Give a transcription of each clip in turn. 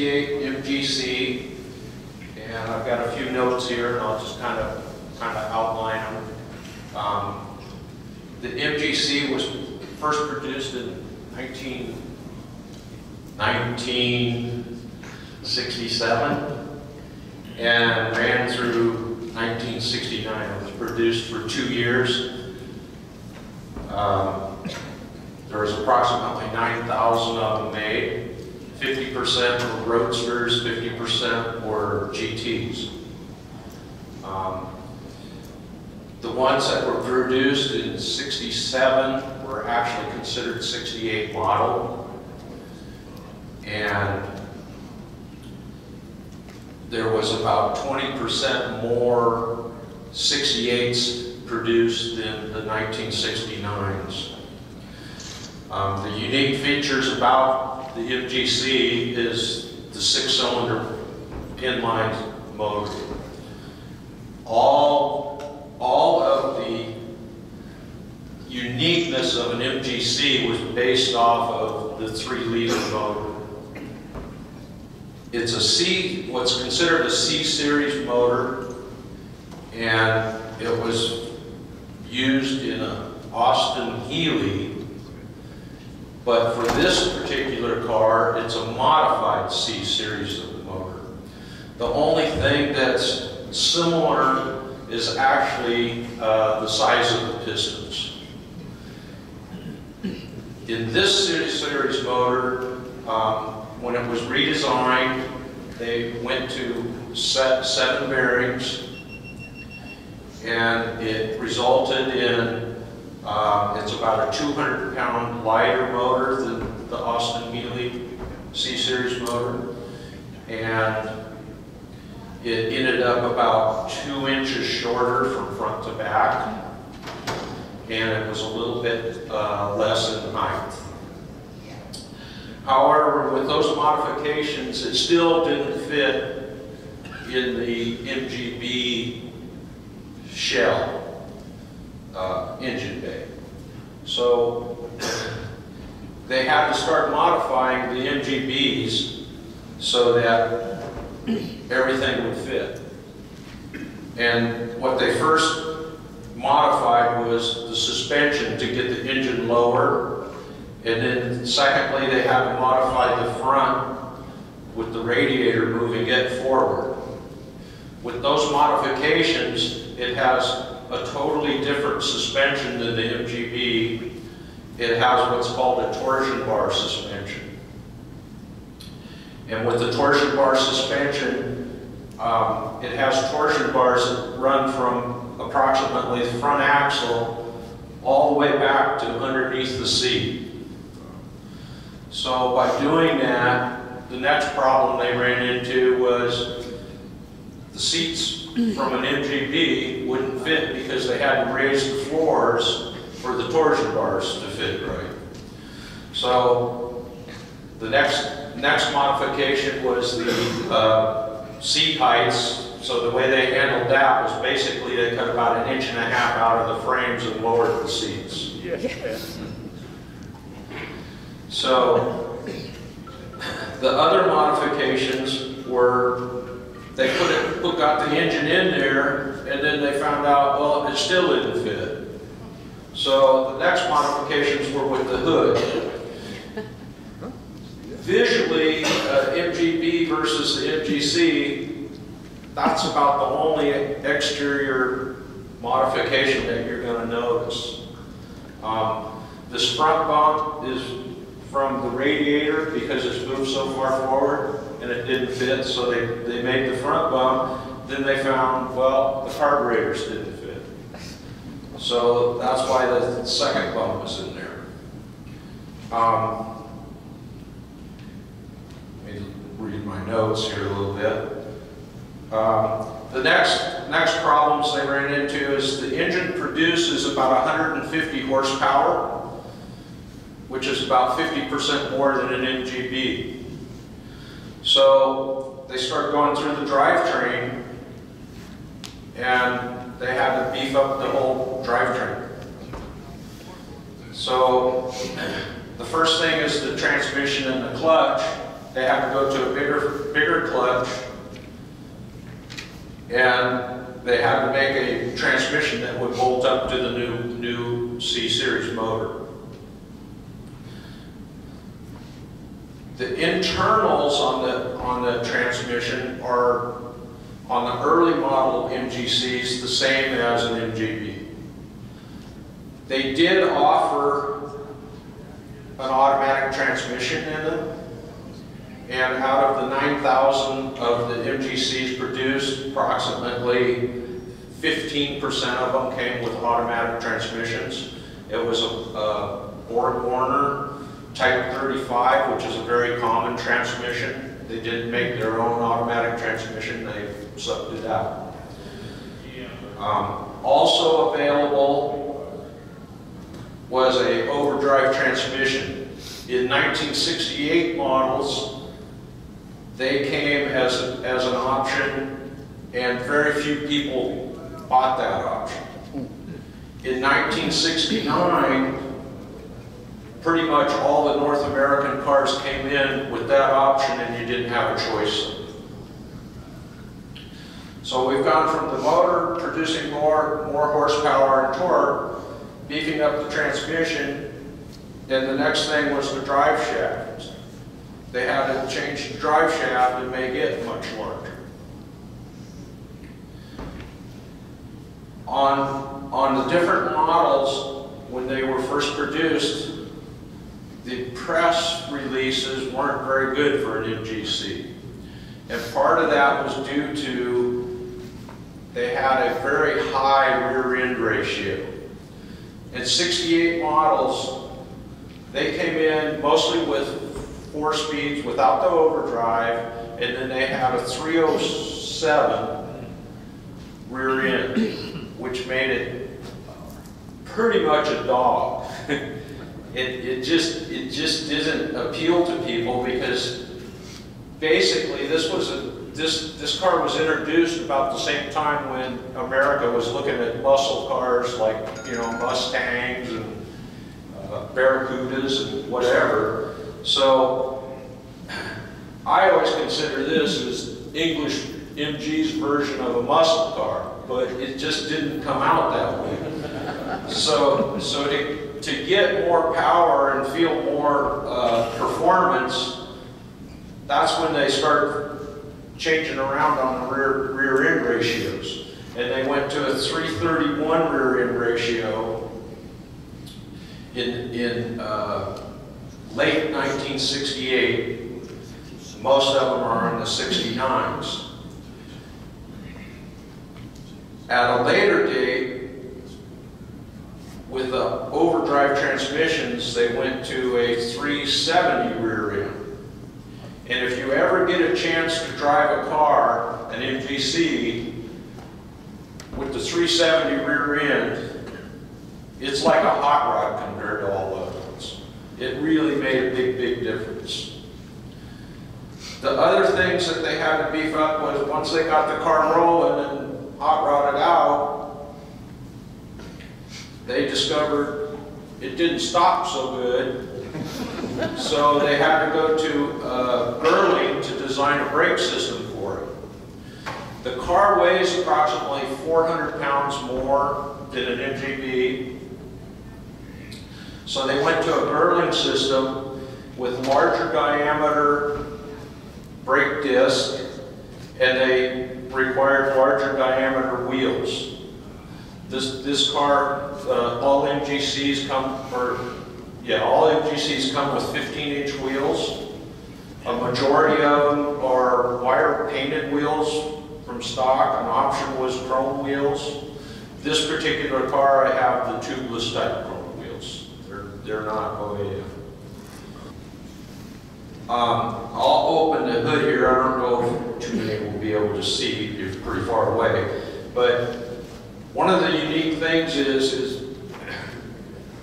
1968 MGC, and I've got a few notes here, and I'll just kind of outline them. The MGC was first produced in 1967 and ran through 1969. It was produced for 2 years. There was approximately 9,000 of them made. 50% were roadsters, 50% were GTs. The ones that were produced in 67 were actually considered 68 model. And there was about 20% more 68s produced than the 1969s. The unique features about the MGC is the 6-cylinder inline motor. All of the uniqueness of an MGC was based off of the 3-liter motor. It's a what's considered a C-series motor, and it was used in an Austin Healey. But for this particular car, it's a modified C-series of the motor. The only thing that's similar is actually the size of the pistons. In this series motor, when it was redesigned, they went to 7 bearings, and it resulted in it's about a 200-pound lighter motor than the Austin Healey C-series motor, and it ended up about 2 inches shorter from front to back, and it was a little bit less in height. However, with those modifications, it still didn't fit in the MGB shell engine bay. So they had to start modifying the MGBs so that everything would fit. And what they first modified was the suspension to get the engine lower, and then secondly they had to modify the front with the radiator moving it forward. With those modifications, it has a totally different suspension than the MGB. It has what's called a torsion bar suspension. And with the torsion bar suspension, it has torsion bars that run from approximately the front axle all the way back to underneath the seat. So by doing that, the next problem they ran into was the seats from an MGB wouldn't fit because they had to raise the floors for the torsion bars to fit right. So the next modification was the seat heights. So the way they handled that was basically they cut about 1.5 inches out of the frames and lowered the seats. Yeah. So the other modifications were they got the engine in there, and then they found out, well, it still didn't fit. So the next modifications were with the hood. Visually, MGB versus the MGC, that's about the only exterior modification that you're going to notice. This front bump is from the radiator because it's moved so far forward and it didn't fit, so they made the front bump. Then they found, well, the carburetors didn't fit. So that's why the second bump was in there. Let me read my notes here a little bit. The next problems they ran into is the engine produces about 150 horsepower, which is about 50% more than an MGB. So they start going through the drivetrain, and they had to beef up the whole drivetrain. So the first thing is the transmission and the clutch. they had to go to a bigger clutch, and they had to make a transmission that would bolt up to the new C-Series motor. The internals on the transmission are, on the early model MGCs, the same as an MGB. They did offer an automatic transmission in them, and out of the 9,000 of the MGCs produced, approximately 15% of them came with automatic transmissions. It was a Borg-Warner Type 35, which is a very common transmission. They didn't make their own automatic transmission, they subbed it out. Also available was a overdrive transmission. In 1968 models, they came as an option, and very few people bought that option. In 1969, pretty much all the North American cars came in with that option, and you didn't have a choice. So we've gone from the motor producing more horsepower and torque, beefing up the transmission, and the next thing was the drive shaft. They had to change the drive shaft and make it much larger. On the different models, when they were first produced, the press releases weren't very good for an MGC. And part of that was due to they had a very high rear end ratio. In 68 models, they came in mostly with 4 speeds without the overdrive, and then they had a 307 rear end, which made it pretty much a dog. It just didn't appeal to people, because basically this car was introduced about the same time when America was looking at muscle cars like, you know, Mustangs and Barracudas and whatever. So I always consider this as English MG's version of a muscle car, but it just didn't come out that way. So to get more power and feel more performance, that's when they started changing around on the rear end ratios. And they went to a 331 rear end ratio in late 1968. Most of them are in the 69s. At a later date, with the overdrive transmissions, they went to a 370 rear end. And if you ever get a chance to drive a car, an MGC, with the 370 rear end, it's like a hot rod compared to all other ones. It really made a big, big difference. The other things that they had to beef up was, once they got the car rolling and hot rodded out, they discovered it didn't stop so good. So they had to go to Girling to design a brake system for it. The car weighs approximately 400 pounds more than an MGB. So they went to a Girling system with larger diameter brake disc, and they required larger diameter wheels. This car, all MGCs come with 15-inch wheels. A majority of them are wire painted wheels from stock. An option was chrome wheels. This particular car, I have the tubeless type chrome wheels. They're not OEM. I'll open the hood here. I don't know if too many will be able to see. You're pretty far away. But one of the unique things is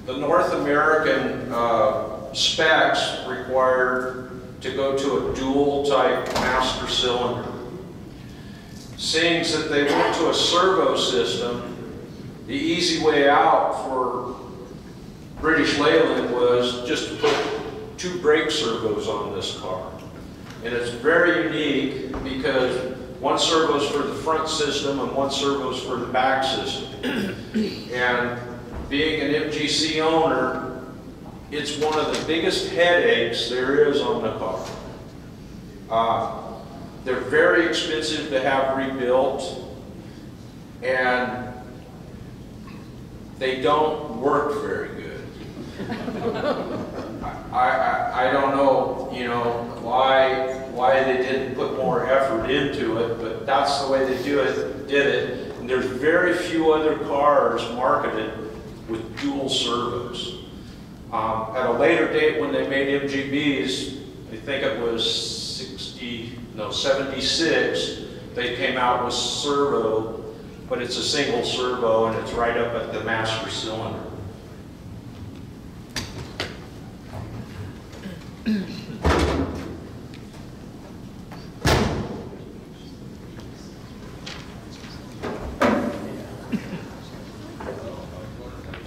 the North American specs required to go to a dual type master cylinder. Seeing that they went to a servo system, the easy way out for British Leyland was just to put 2 brake servos on this car. And it's very unique because one servo's for the front system and one servo's for the back system. And being an MGC owner, it's one of the biggest headaches there is on the car. They're very expensive to have rebuilt, and they don't work very good. I don't know, you know, why they didn't put more effort into it, but that's the way they did it. And there's very few other cars marketed with dual servos. At a later date, when they made MGBs, I think it was 76, they came out with servo, but it's a single servo and it's right up at the master cylinder.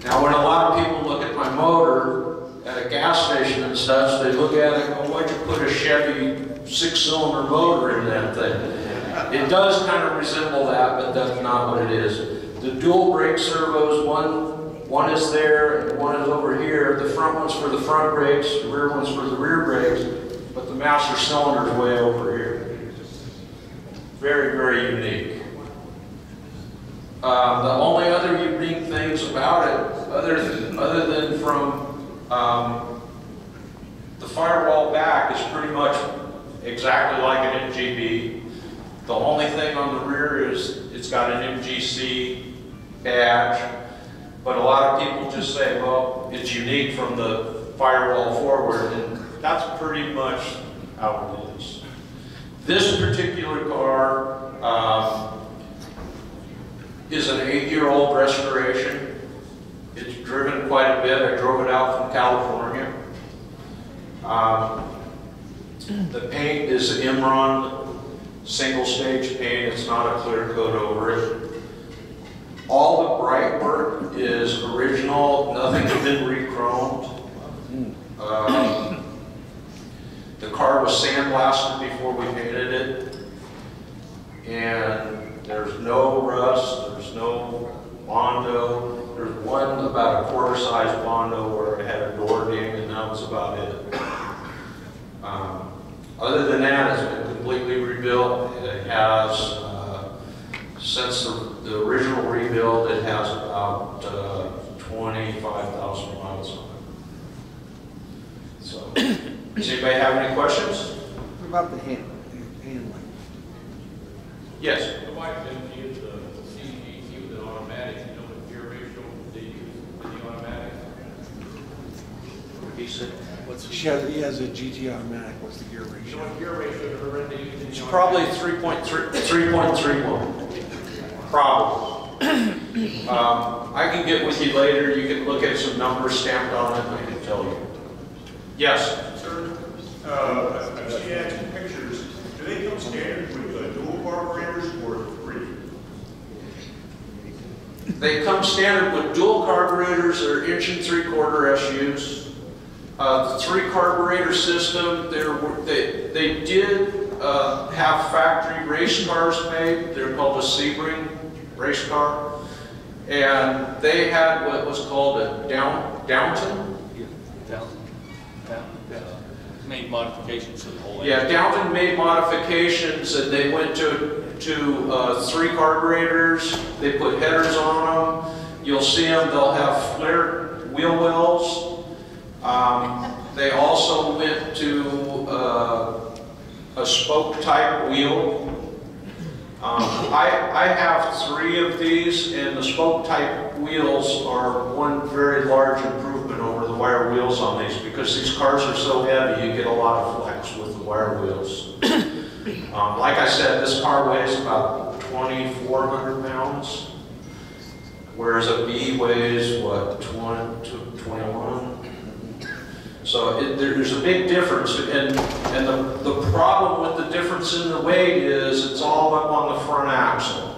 Now, when a lot of people look at my motor at a gas station and such, they look at it and go, why'd you put a Chevy 6-cylinder motor in that thing? It does kind of resemble that, but that's not what it is. The dual brake servos, one is there and one is over here. The front one's for the front brakes, the rear one's for the rear brakes, but the master cylinder is way over here. Very, very unique. The only other unique things about it, other than from the firewall back, is pretty much exactly like an MGB. The only thing on the rear is it's got an MGC badge, but a lot of people just say, well, it's unique from the firewall forward, and that's pretty much how it is. This particular car is an 8-year-old restoration. It's driven quite a bit. I drove it out from California. The paint is Imron single stage paint. It's not a clear coat over it. All the bright work is original. Nothing's been re-chromed. The car was sandblasted before we painted it. And there's no rust, there's no Bondo. There's one about a quarter-size Bondo where it had a door ding, and that was about it. Other than that, it's been completely rebuilt. It has, since the original rebuild, it has about 25,000 miles on it. So, does anybody have any questions? What about the handling? Yes. The wife didn't use the CGT with an automatic. You know what gear ratio they use with the automatic? He said, She has a GT automatic. What's the gear You know ratio? what gear ratio they're ready to use? it's probably 3.31. Probably. I can get with you later. You can look at some numbers stamped on it, and I can tell you. Yes? Sir, I've seen some pictures. Do they come standard with dual carburetors or 3? They come standard with dual carburetors. They're 1 3/4 SUs. The 3 carburetor system, they did have factory race cars made. They're called a Sebring race car. And they had what was called a Downton. Made modifications to the whole engine. Yeah, Downton made modifications, and they went to 3 carburetors. They put headers on them. You'll see them. They'll have flared wheel wells. They also went to a spoke type wheel. I have 3 of these, and the spoke type wheels are one very large improvement over the wire wheels on these, because these cars are so heavy, you get a lot of flex with the wire wheels. Like I said, this car weighs about 2,400 pounds, whereas a B weighs, what, 21? So there's a big difference, and the problem with the difference in the weight is it's all up on the front axle.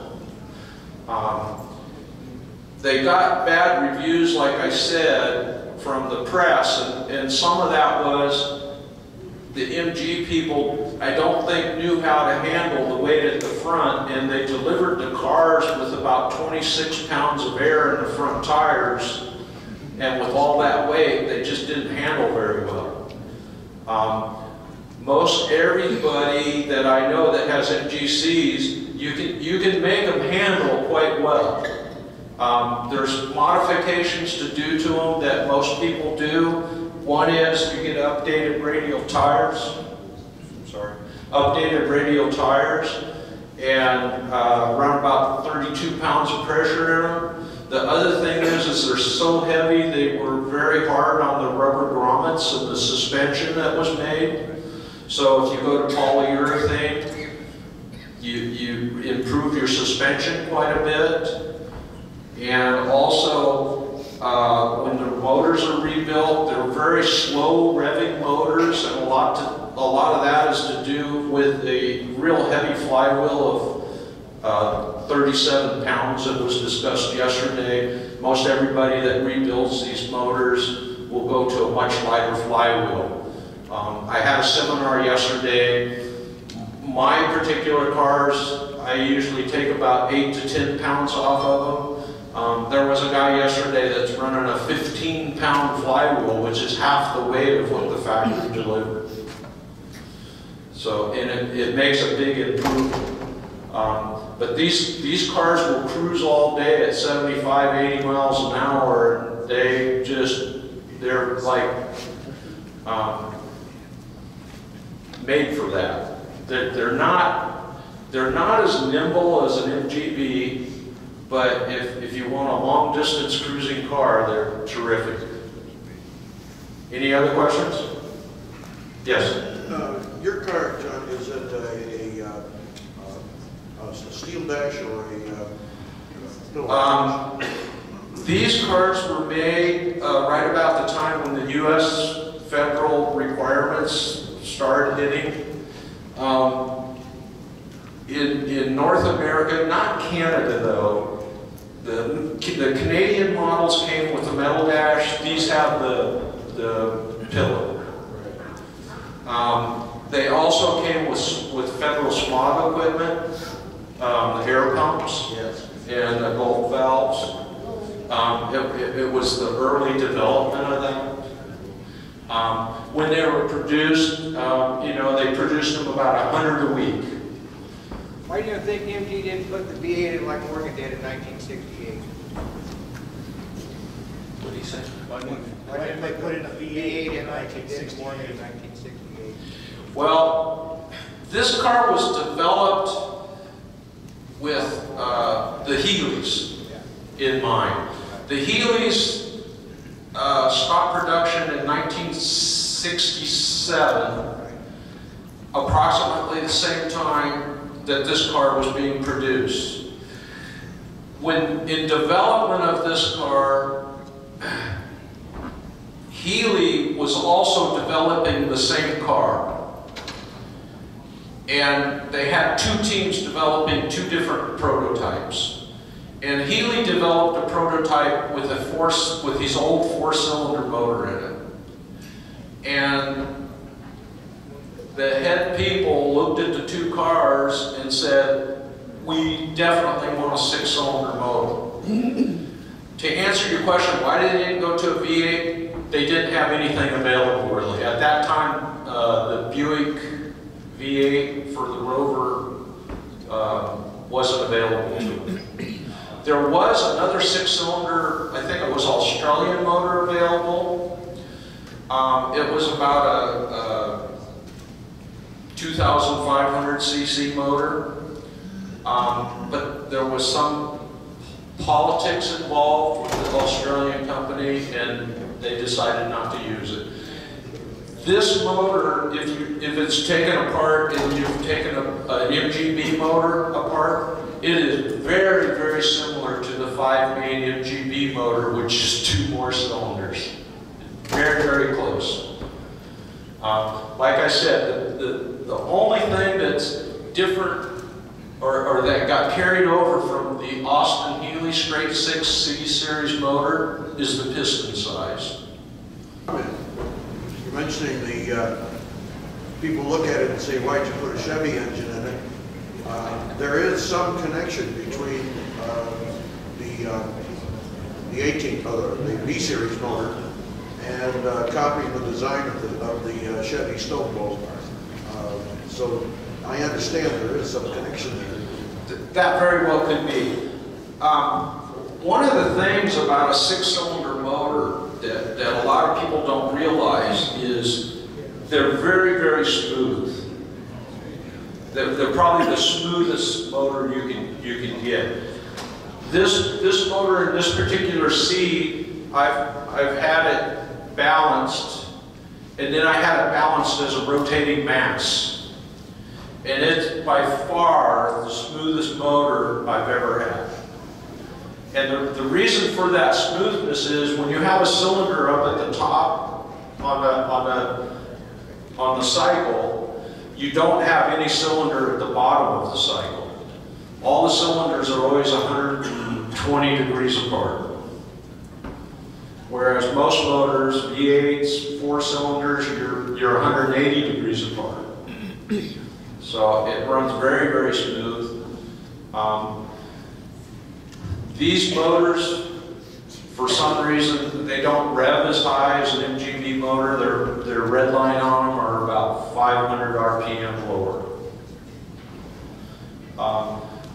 They got bad reviews, like I said, from the press, and some of that was the MG people, I don't think, knew how to handle the weight at the front, and they delivered the cars with about 26 pounds of air in the front tires, and with all that weight, they just didn't handle very well. Most everybody that I know that has MGCs, you can make them handle quite well. There's modifications to do to them that most people do. One is you get updated radial tires. Updated radial tires, and around about 32 pounds of pressure in them. The other thing is they're so heavy, they were very hard on the rubber grommets and the suspension that was made. So if you go to polyurethane, you improve your suspension quite a bit. And also, when the motors are rebuilt, they're very slow revving motors, and a lot of that is to do with a real heavy flywheel of 37 pounds that was discussed yesterday. Most everybody that rebuilds these motors will go to a much lighter flywheel. I had a seminar yesterday. My particular cars, I usually take about 8 to 10 pounds off of them. There was a guy yesterday that's running a 15-pound flywheel, which is half the weight of what the factory delivered. So, and it makes a big improvement. But these cars will cruise all day at 75, 80 miles an hour. They're like made for that. They're not as nimble as an MGB, but if you want a long distance cruising car, they're terrific. Any other questions? Yes. Your car, John, is it a steel dash or a these cars were made right about the time when the U.S. federal requirements started hitting. In North America, not Canada though, the Canadian models came with a metal dash. These have the pillow. They also came with federal smog equipment, the air pumps, yes, and the Gulf valves. It was the early development of them. When they were produced, they produced them about 100 a week. Why do you think MG didn't put the V8 in like Morgan did in 1968? What do you say? Why didn't they put in a V8 in 1968? Well, this car was developed with the Healey's in mind. The Healey's stopped production in 1967, approximately the same time that this car was being produced. When in development of this car, Healey was also developing the same car. And they had two teams developing two different prototypes. And Healey developed a prototype with his old four-cylinder motor in it. And the head people looked at the two cars and said, we definitely want a six-cylinder motor. To answer your question, why they didn't go to a V8? They didn't have anything available really. At that time, the Buick V8 for the Rover wasn't available to them. There was another six-cylinder, I think it was Australian motor available. It was about a 2,500 cc motor, but there was some politics involved with the Australian company, and they decided not to use it. This motor, if it's taken apart and you've taken an MGB motor apart, it is very, very similar to the 5-main MGB motor, which is 2 more cylinders. Very, very close. Like I said, the only thing that's different or that got carried over from the Austin Healey straight 6 C series motor is the piston size. You're mentioning the people look at it and say, why'd you put a Chevy engine in it? There is some connection between the 18, the B-Series motor and copying the design of the Chevy Stoneboat. So I understand there is some connection there. That very well could be. One of the things about a 6-cylinder motor that a lot of people don't realize is they're very, very smooth. They're probably the smoothest motor you can get. This motor in this particular C, I've had it balanced, and then I had it balanced as a rotating mass. And it's by far the smoothest motor I've ever had. And the reason for that smoothness is when you have a cylinder up at the top on the cycle, you don't have any cylinder at the bottom of the cycle. All the cylinders are always 120 degrees apart. Whereas most motors, V8s, 4 cylinders, you're 180 degrees apart. So it runs very, very smooth. These motors, for some reason, they don't rev as high as an MGB motor. Their red line on them are about 500 RPM lower.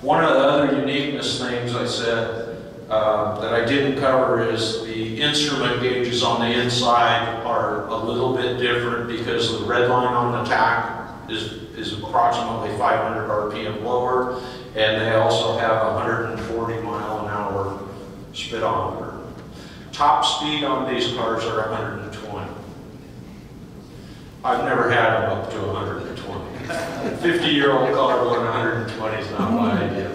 One of the other uniqueness things I said that I didn't cover is the instrument gauges on the inside are a little bit different because the red line on the tack is approximately 500 RPM lower, and they also have a 140 mile an hour speedometer. Top speed on these cars are 120. I've never had them up to 120. 50-year-old car going 120 is not my idea.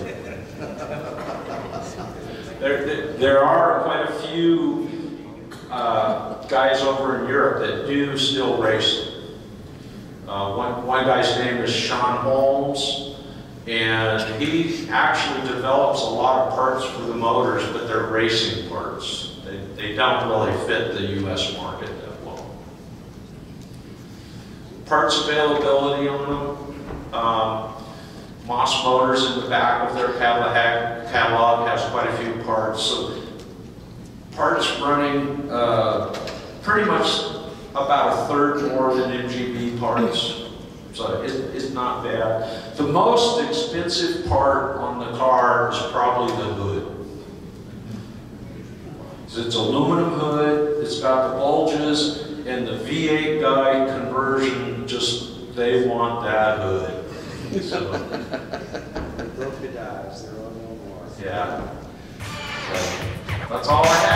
There are quite a few guys over in Europe that do still race. One guy's name is Sean Holmes, and he actually develops a lot of parts for the motors, but they're racing parts. They don't really fit the U.S. market that well. Parts availability on them. Moss Motors in the back of their catalog has quite a few parts. So parts running pretty much about a third more than MGB parts. So it's not bad. The most expensive part on the car is probably the hood. It's aluminum hood, it's got the bulges, and the V8 guy conversion, just, they want that hood. So, Broke the dives, they're on no more. yeah. So, that's all I have.